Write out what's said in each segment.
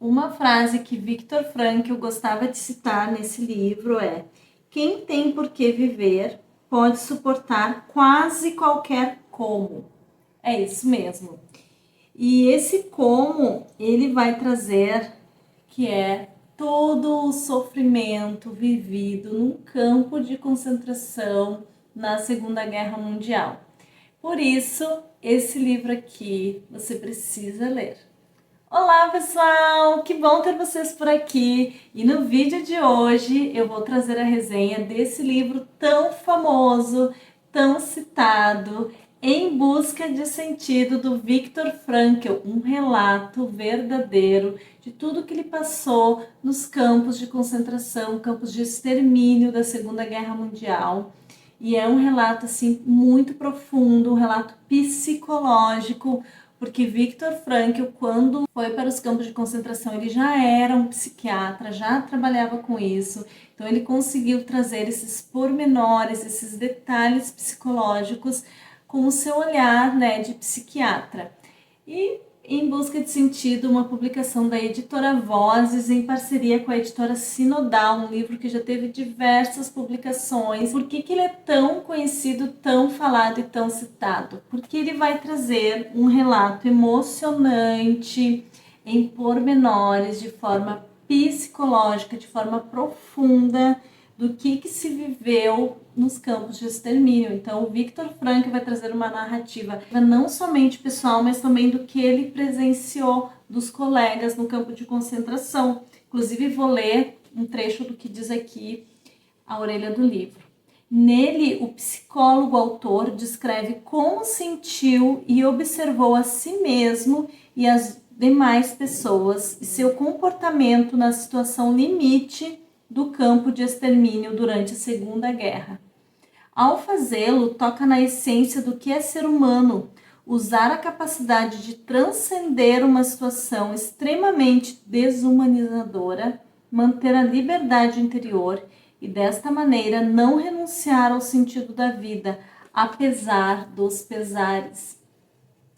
Uma frase que Viktor Frankl gostava de citar nesse livro é: quem tem por que viver pode suportar quase qualquer como. É isso mesmo. E esse como ele vai trazer, que é todo o sofrimento vivido num campo de concentração na Segunda Guerra Mundial. Por isso, esse livro aqui você precisa ler. Olá pessoal, que bom ter vocês por aqui, e no vídeo de hoje eu vou trazer a resenha desse livro tão famoso, tão citado, Em Busca de Sentido, do Viktor Frankl, um relato verdadeiro de tudo que ele passou nos campos de concentração, campos de extermínio da Segunda Guerra Mundial. E é um relato assim muito profundo, um relato psicológico, porque Viktor Frankl, quando foi para os campos de concentração, ele já era um psiquiatra, já trabalhava com isso. Então ele conseguiu trazer esses pormenores, esses detalhes psicológicos com o seu olhar, né, de psiquiatra. E Em Busca de Sentido, uma publicação da editora Vozes em parceria com a editora Sinodal, um livro que já teve diversas publicações. Por que ele é tão conhecido, tão falado e tão citado? Porque ele vai trazer um relato emocionante, em pormenores, de forma psicológica, de forma profunda, do que se viveu nos campos de extermínio. Então, o Viktor Frankl vai trazer uma narrativa não somente pessoal, mas também do que ele presenciou dos colegas no campo de concentração. Inclusive, vou ler um trecho do que diz aqui a orelha do livro. Nele, o psicólogo autor descreve como sentiu e observou a si mesmo e as demais pessoas e seu comportamento na situação limite do campo de extermínio durante a Segunda Guerra. Ao fazê-lo, toca na essência do que é ser humano, usar a capacidade de transcender uma situação extremamente desumanizadora, manter a liberdade interior e, desta maneira, não renunciar ao sentido da vida, apesar dos pesares.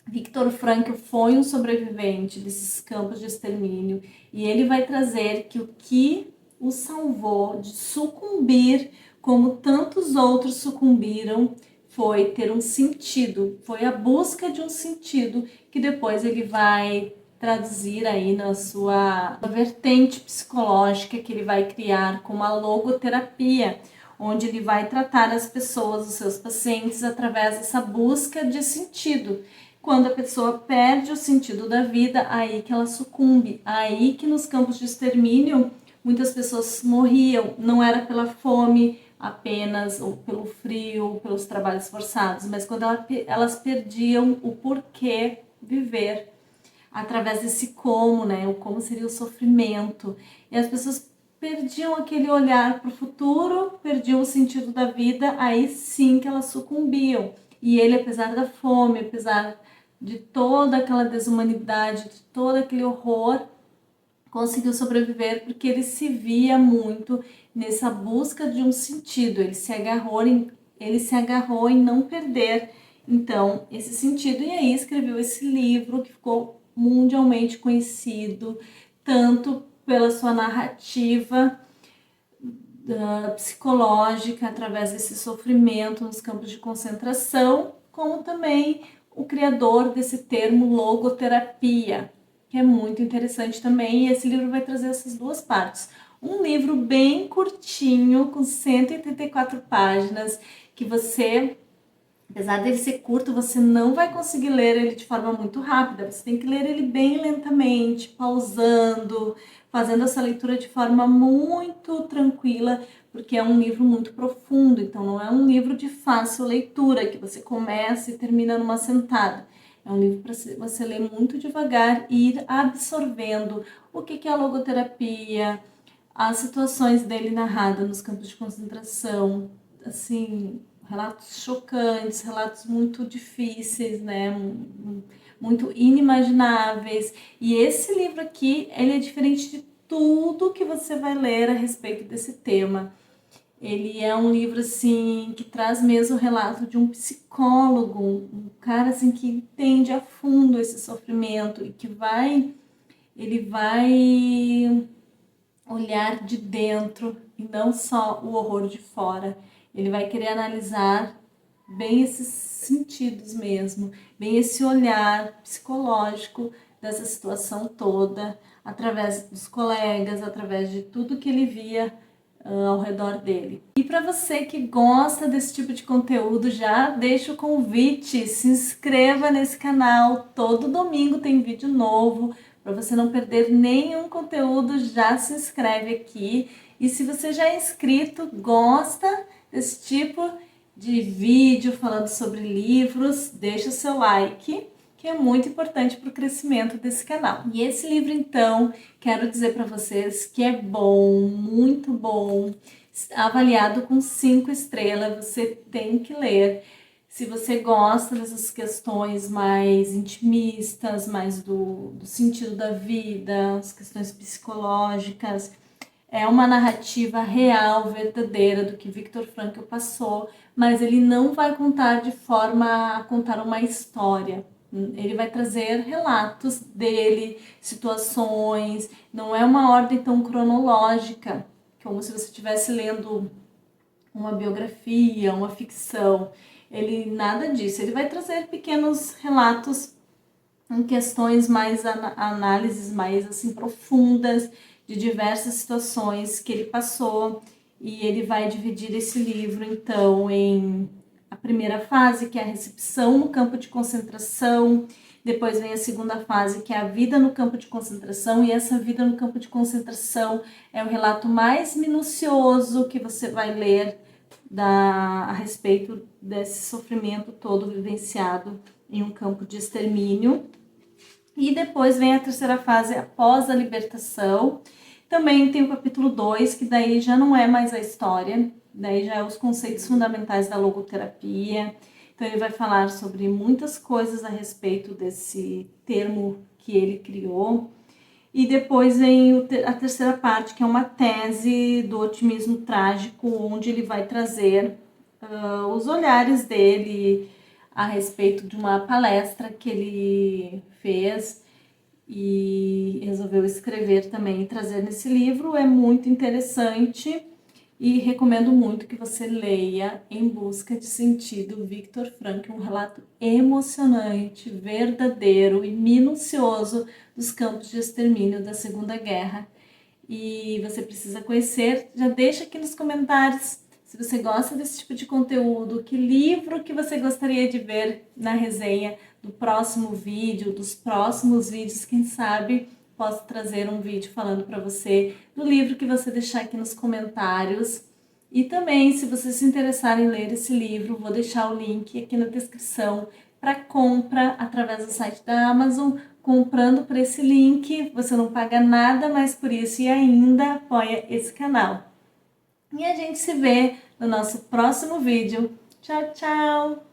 Viktor Frankl foi um sobrevivente desses campos de extermínio e ele vai trazer que o que o salvou de sucumbir, como tantos outros sucumbiram, foi ter um sentido, foi a busca de um sentido que depois ele vai traduzir aí na sua vertente psicológica que ele vai criar como a logoterapia, onde ele vai tratar as pessoas, os seus pacientes, através dessa busca de sentido. Quando a pessoa perde o sentido da vida, aí que ela sucumbe, aí que nos campos de extermínio muitas pessoas morriam, não era pela fome apenas, ou pelo frio, pelos trabalhos forçados, mas quando elas perdiam o porquê viver, através desse como, né? O como seria o sofrimento. E as pessoas perdiam aquele olhar para o futuro, perdiam o sentido da vida, aí sim que elas sucumbiam. E ele, apesar da fome, apesar de toda aquela desumanidade, de todo aquele horror, conseguiu sobreviver porque ele se via muito nessa busca de um sentido, ele se agarrou em não perder, então, esse sentido. E aí escreveu esse livro que ficou mundialmente conhecido, tanto pela sua narrativa psicológica, através desse sofrimento nos campos de concentração, como também o criador desse termo logoterapia, que é muito interessante também, e esse livro vai trazer essas duas partes. Um livro bem curtinho, com 184 páginas, que você, apesar dele ser curto, você não vai conseguir ler ele de forma muito rápida, você tem que ler ele bem lentamente, pausando, fazendo essa leitura de forma muito tranquila, porque é um livro muito profundo, então não é um livro de fácil leitura, que você começa e termina numa sentada. É um livro para você ler muito devagar e ir absorvendo o que é a logoterapia, as situações dele narradas nos campos de concentração, assim, relatos chocantes, relatos muito difíceis, né? Muito inimagináveis. E esse livro aqui, ele é diferente de tudo que você vai ler a respeito desse tema. Ele é um livro assim que traz mesmo o relato de um psicólogo, um cara assim que entende a fundo esse sofrimento e que ele vai olhar de dentro e não só o horror de fora. Ele vai querer analisar bem esses sentidos mesmo, bem esse olhar psicológico dessa situação toda, através dos colegas, através de tudo que ele via ao redor dele. E para você que gosta desse tipo de conteúdo, já deixa o convite, se inscreva nesse canal, todo domingo tem vídeo novo, para você não perder nenhum conteúdo, já se inscreve aqui. E se você já é inscrito, gosta desse tipo de vídeo falando sobre livros, deixa o seu like, que é muito importante para o crescimento desse canal. E esse livro, então, quero dizer para vocês que é bom, muito bom, avaliado com 5 estrelas, você tem que ler. Se você gosta dessas questões mais intimistas, mais do sentido da vida, as questões psicológicas, é uma narrativa real, verdadeira do que Viktor Frankl passou, mas ele não vai contar de forma a contar uma história. Ele vai trazer relatos dele, situações, não é uma ordem tão cronológica, como se você estivesse lendo uma biografia, uma ficção. Ele nada disso, ele vai trazer pequenos relatos em questões mais análises mais assim profundas de diversas situações que ele passou, e ele vai dividir esse livro então em a primeira fase, que é a recepção no campo de concentração, depois vem a segunda fase, que é a vida no campo de concentração, e essa vida no campo de concentração é o relato mais minucioso que você vai ler a respeito desse sofrimento todo vivenciado em um campo de extermínio. E depois vem a terceira fase, após a libertação. Também tem o capítulo 2, que daí já não é mais a história, daí já é os conceitos fundamentais da logoterapia. Então ele vai falar sobre muitas coisas a respeito desse termo que ele criou. E depois vem a terceira parte, que é uma tese do otimismo trágico, onde ele vai trazer os olhares dele a respeito de uma palestra que ele fez e resolveu escrever também e trazer nesse livro. É muito interessante e recomendo muito que você leia Em Busca de Sentido, Viktor Frankl, um relato emocionante, verdadeiro e minucioso dos campos de extermínio da Segunda Guerra. E você precisa conhecer, já deixa aqui nos comentários se você gosta desse tipo de conteúdo, que livro que você gostaria de ver na resenha do próximo vídeo, dos próximos vídeos, quem sabe posso trazer um vídeo falando para você do livro que você deixar aqui nos comentários. E também, se você se interessar em ler esse livro, vou deixar o link aqui na descrição para compra através do site da Amazon. Comprando por esse link, você não paga nada mais por isso e ainda apoia esse canal. E a gente se vê no nosso próximo vídeo. Tchau, tchau!